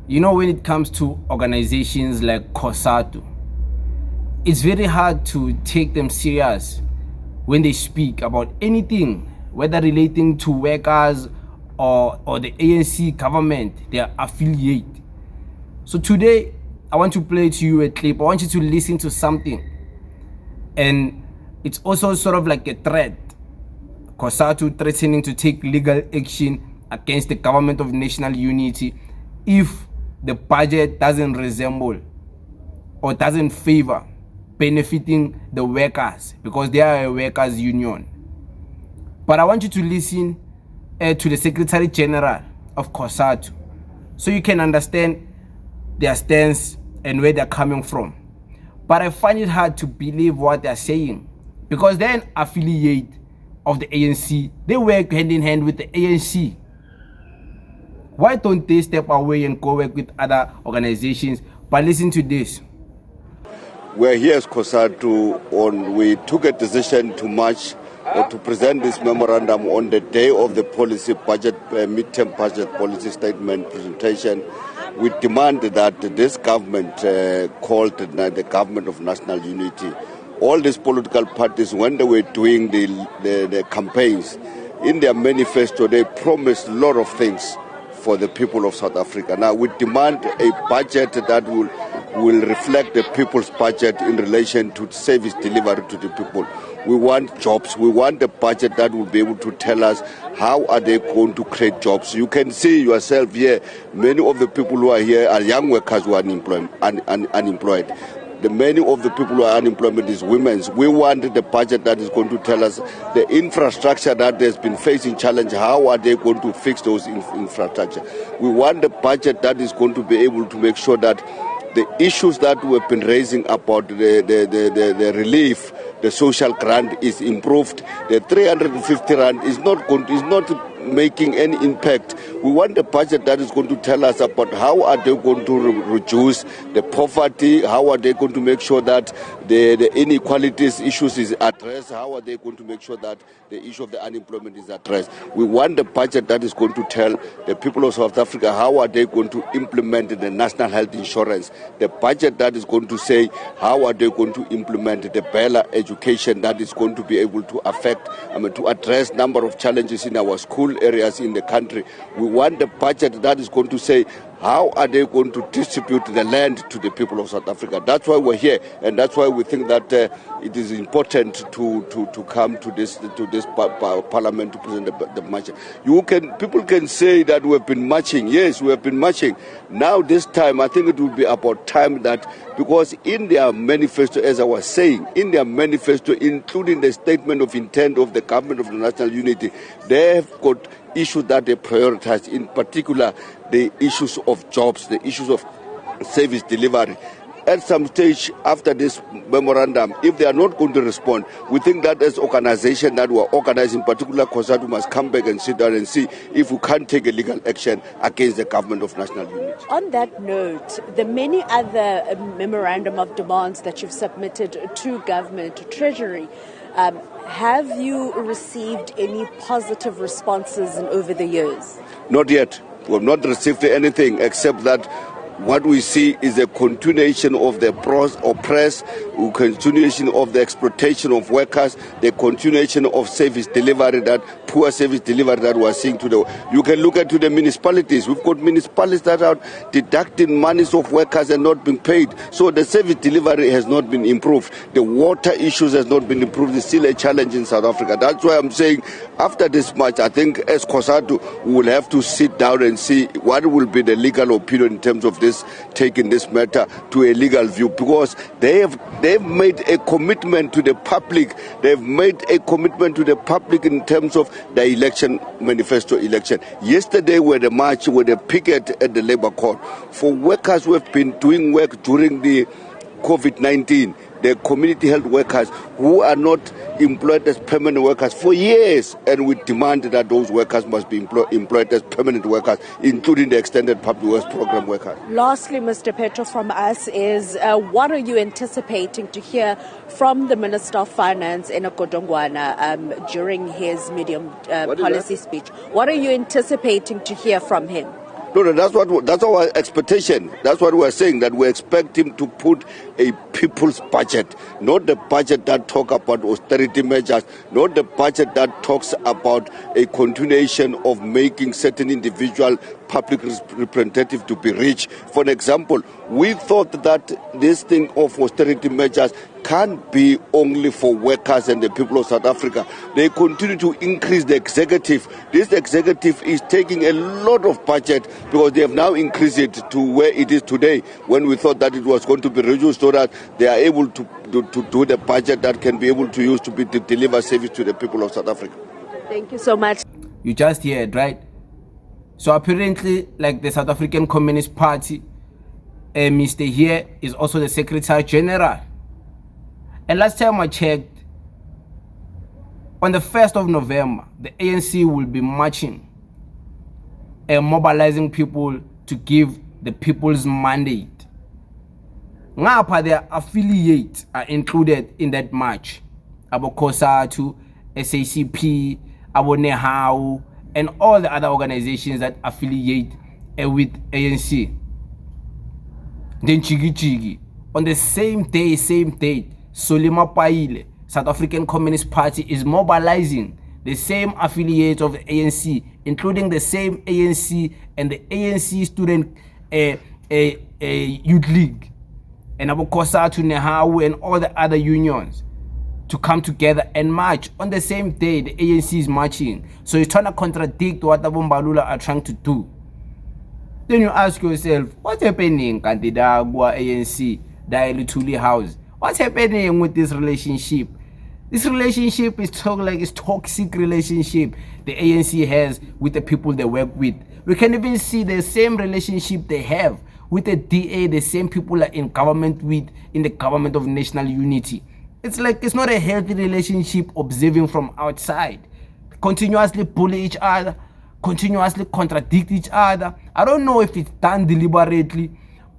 You know, when it comes to organizations like COSATU, it's very hard to take them serious when they speak about anything, whether relating to workers or the ANC government, their affiliate. So today, I want to play to you a clip. I want you to listen to something. And it's also sort of like a threat. COSATU threatening to take legal action against the government of national unity if the budget doesn't resemble or doesn't favor benefiting the workers, because they are a workers' union. But I want you to listen to the Secretary General of COSATU so you can understand their stance and where they're coming from. But I find it hard to believe what they're saying, because they're an affiliate of the ANC. They work hand in hand with the ANC. Why don't they step away and go work with other organizations? But listen to this. We're here as COSATU we took a decision to march or to present this memorandum on the day of the policy budget, midterm budget policy statement presentation. We demand that this government called the government of national unity, all these political parties, when they were doing the campaigns, in their manifesto, they promised a lot of things for the people of South Africa. Now we demand a budget that will reflect the people's budget in relation to service delivery to the people. We want jobs. We want a budget that will be able to tell us how are they going to create jobs. You can see yourself here, many of the people who are here are young workers who are unemployed. The many of the people who are unemployed is women. We want the budget that is going to tell us the infrastructure that has been facing challenge. How are they going to fix those infrastructure? We want the budget that is going to be able to make sure that the issues that we've been raising about the relief, the social grant is improved. The 350 rand is not making any impact. We want a budget that is going to tell us about how are they going to reduce the poverty, how are they going to make sure that the inequalities issues is addressed, how are they going to make sure that the issue of the unemployment is addressed. We want a budget that is going to tell the people of South Africa how are they going to implement the national health insurance, the budget that is going to say how are they going to implement the better education that is going to be able to to address number of challenges in our school areas in the country. We want the budget that is going to say how are they going to distribute the land to the people of South Africa. That's why we're here, and that's why we think that it is important to come to this parliament to present the march. People can say that we've been marching. Yes, we have been marching. Now this time, I think it will be about time that, because in their manifesto, as I was saying, in their manifesto, including the statement of intent of the government of the national unity, they have got issues that they prioritize, in particular the issues of jobs, the issues of service delivery. At some stage after this memorandum, if they are not going to respond, we think that as organization that were organized, in particular COSATU, must come back and sit down and see if we can't take a legal action against the government of national unity. On that note, the many other memorandum of demands that you've submitted to government, to Treasury, have you received any positive responses over the years? Not yet. We have not received anything except that what we see is a continuation of the oppress, continuation of the exploitation of workers, the continuation of service delivery, that poor service delivery that we are seeing today. You can look at the municipalities. We've got municipalities that are deducting monies of workers and not being paid. So the service delivery has not been improved. The water issues has not been improved. It's still a challenge in South Africa. That's why I'm saying after this march, I think as COSATU, we will have to sit down and see what will be the legal opinion in terms of taking this matter to a legal view, because they've made a commitment to the public. They've made a commitment to the public in terms of the election, manifesto election. Yesterday were the march, were the picket at the Labour Court for workers who have been doing work during the COVID-19. The community health workers who are not employed as permanent workers for years, and we demand that those workers must be employed as permanent workers, including the extended public works program workers. Lastly, Mr. Petro, from us is what are you anticipating to hear from the Minister of Finance, Enoch Godongwana, during his medium policy speech? What are you anticipating to hear from him? No, that's our expectation. That's what we're saying, that we expect him to put a people's budget, not the budget that talk about austerity measures, not the budget that talks about a continuation of making certain individual public representative to be rich. For an example, we thought that this thing of austerity measures can't be only for workers and the people of South Africa. They continue to increase the executive. This executive is taking a lot of budget because they have now increased it to where it is today, when we thought that it was going to be reduced so that they are able to do the budget that can be able to use to deliver service to the people of South Africa. Thank you so much. You just heard, right? So apparently, like the South African Communist Party, Mr. Here is also the Secretary General. And last time I checked, on the 1st of November, the ANC will be marching and mobilizing people to give the people's mandate. Ngapha, their affiliates are included in that march. Abo COSATU, SACP, Abo GNU, and all the other organizations that affiliate with ANC. Then Chigi, on the same day, same date, Solima Paile, South African Communist Party, is mobilizing the same affiliates of the ANC, including the same ANC and the ANC Student Youth League, and Abo COSATU, GNU, and all the other unions, to come together and march on the same day the ANC is marching. So it's trying to contradict what the Bombalula are trying to do. Then you ask yourself, what's happening, Kandidagwa ANC, Dailutuli House? What's happening with this relationship? This relationship is toxic relationship the ANC has with the people they work with. We can even see the same relationship they have with the DA, the same people are in government with, in the government of national unity. It's like it's not a healthy relationship observing from outside. Continuously bully each other, continuously contradict each other. I don't know if it's done deliberately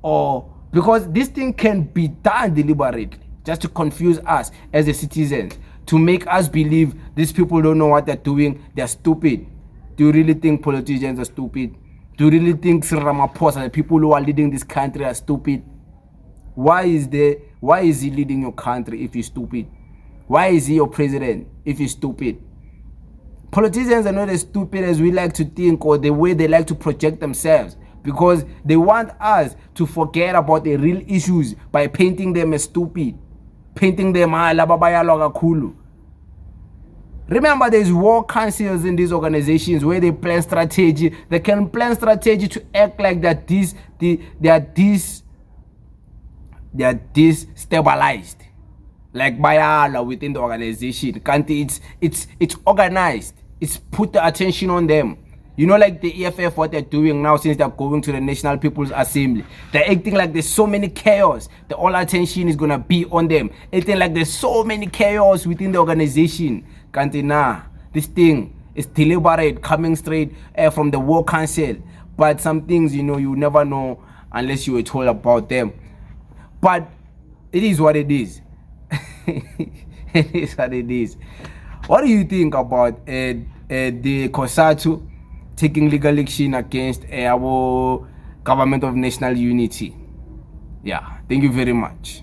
or because this thing can be done deliberately just to confuse us as the citizens, to make us believe these people don't know what they're doing, they're stupid. Do you really think politicians are stupid? Do you really think Ramaphosa, the people who are leading this country, are stupid? Why is he leading your country if he's stupid? Why is he your president if he's stupid? Politicians are not as stupid as we like to think, or the way they like to project themselves, because they want us to forget about the real issues by painting them as stupid, painting them as. Remember, there's war councils in these organizations where they plan strategy. They can plan strategy to act like that they are destabilized, like Bayala within the organization. It's organized. It's put the attention on them. You know, like the EFF, what they're doing now since they're going to the National People's Assembly. They're acting like there's so many chaos. The all attention is going to be on them. Acting like there's so many chaos within the organization. Kantina, this thing is deliberate, coming straight from the War Council. But some things, you know, you never know unless you were told about them. But it is what it is. It is what it is. What do you think about the COSATU taking legal action against our government of national unity? Yeah, thank you very much.